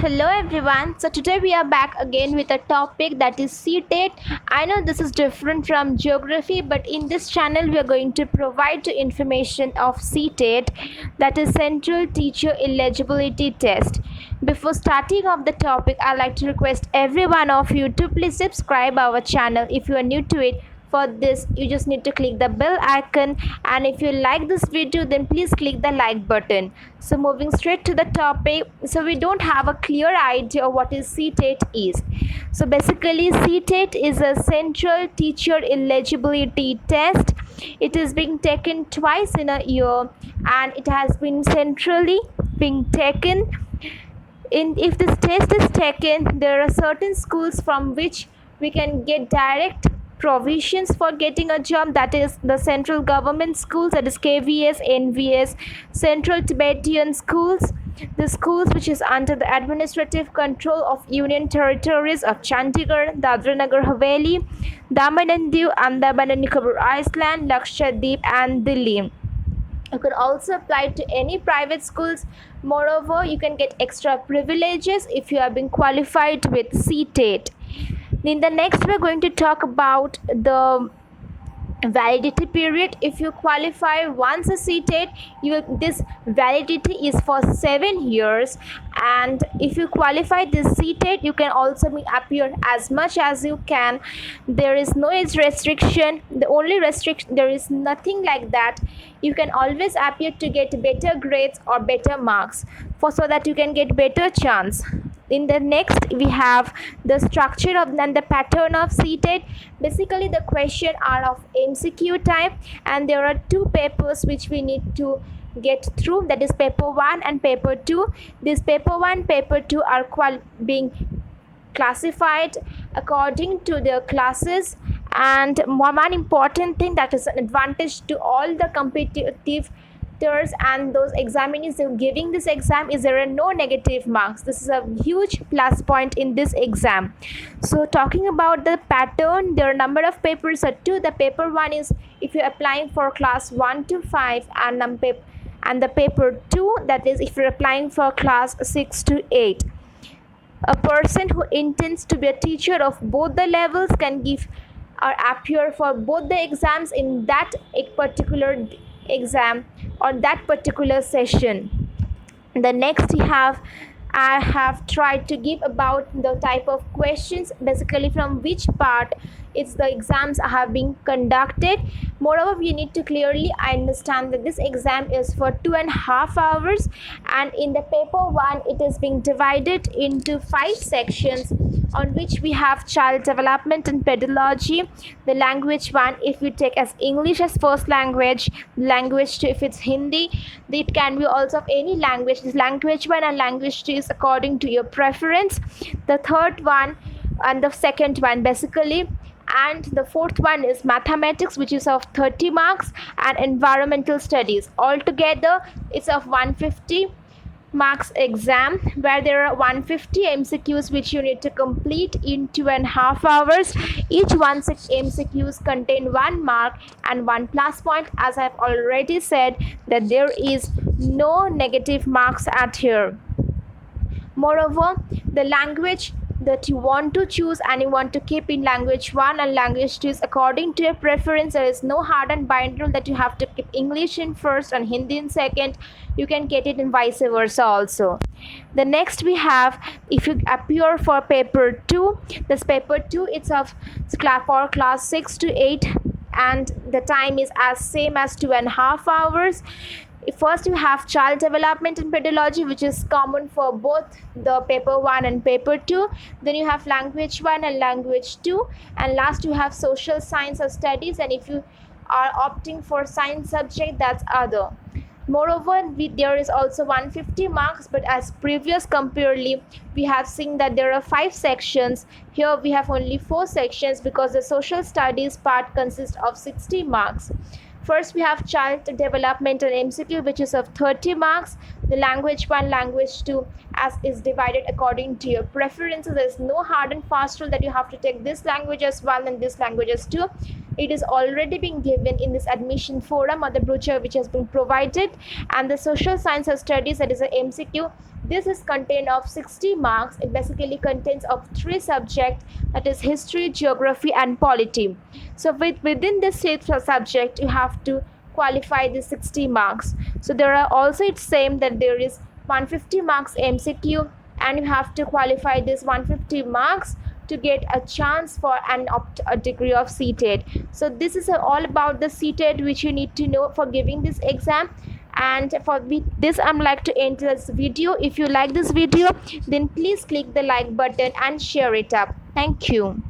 Hello everyone. So today we are back again with a topic that is Ctet. I know this is different from geography, but in this channel we are going to provide you information of Ctet, that is Central Teacher Eligibility Test. Before starting off the topic, I'd like to request every one of you to please subscribe our channel if you are new to it. For this, you just need to click the bell icon, and if you like this video, then please click the like button. So moving straight to the topic, so we don't have a clear idea of what is Ctet is. So basically Ctet is a Central Teacher Eligibility Test. It is being taken twice in a year, and it has been centrally being taken. If this test is taken, there are certain schools from which we can get direct provisions for getting a job, that is the central government schools, that is KVS, NVS, Central Tibetan schools, the schools which is under the administrative control of Union Territories of Chandigarh, Dadra Nagar Haveli, Daman and Diu, Andaman and Nicobar Island, Lakshadweep and Delhi. You can also apply to any private schools. Moreover, you can get extra privileges if you have been qualified with Ctet. In the next, we're going to talk about the validity period. If you qualify once a Ctet, this validity is for 7 years, and if you qualify this Ctet, you can also appear as much as you can. There is no age restriction. The only restriction, there is nothing like that. You can always appear to get better grades or better marks so that you can get better chance. In the next, we have the structure of and the pattern of Ctet. Basically, the question are of MCQ type, and there are two papers which we need to get through, that is paper 1 and paper 2. This paper 1, paper 2 are being classified according to their classes. And one important thing that is an advantage to all the competitive and those examinees who are giving this exam is there are no negative marks. This is a huge plus point in this exam. So talking about the pattern, there are number of papers are 2. The paper 1 is if you're applying for class 1 to 5, and the paper 2, that is if you're applying for class 6 to 8. A person who intends to be a teacher of both the levels can give or appear for both the exams in that particular exam or that particular session. The next I have tried to give about the type of questions, basically from which part it's the exams have been conducted. Moreover, you need to clearly understand that this exam is for 2.5 hours, and in the paper 1 it is being divided into 5 sections, on which we have child development and pedagogy. The language 1, if you take as English as first language, language 2 if it's Hindi, it can be also of any language. This language 1 and language 2 is according to your preference. The third one and the second one basically, and the fourth one is mathematics, which is of 30 marks, and environmental studies. Altogether it's of 150 marks exam, where there are 150 MCQs which you need to complete in 2.5 hours. Each one such MCQs contain 1 mark and 1 plus point. As I've already said, that there is no negative marks at here. Moreover, the language that you want to choose and you want to keep in language 1 and language 2 is according to your preference. There is no hard and bind rule that you have to keep English in first and Hindi in second. You can get it in vice versa also. The next we have, if you appear for paper 2, this paper 2 it's of for class 6 to 8, and the time is as same as 2.5 hours. First you have child development and pedagogy, which is common for both the paper 1 and paper 2. Then you have language 1 and language 2, and last you have social science or studies, and if you are opting for science subject, that's other. Moreover, there is also 150 marks, but as previous comparatively, we have seen that there are 5 sections. Here we have only 4 sections because the social studies part consists of 60 marks. First we have child development and MCQ, which is of 30 marks, the language 1, language 2, as is divided according to your preferences. There is no hard and fast rule that you have to take this language as one and this language as two. It is already being given in this admission forum or the brochure which has been provided. And the social sciences studies, that is a MCQ, this is contained of 60 marks. It basically contains of 3 subjects, that is history, geography and polity. So within this subject you have to qualify the 60 marks. So there are also, it's same that there is 150 marks MCQ and you have to qualify this 150 marks to get a chance for a degree of Ctet. So this is all about the Ctet which you need to know for giving this exam. And for this I'm like to end this video. If you like this video, then please click the like button and share it up. Thank you.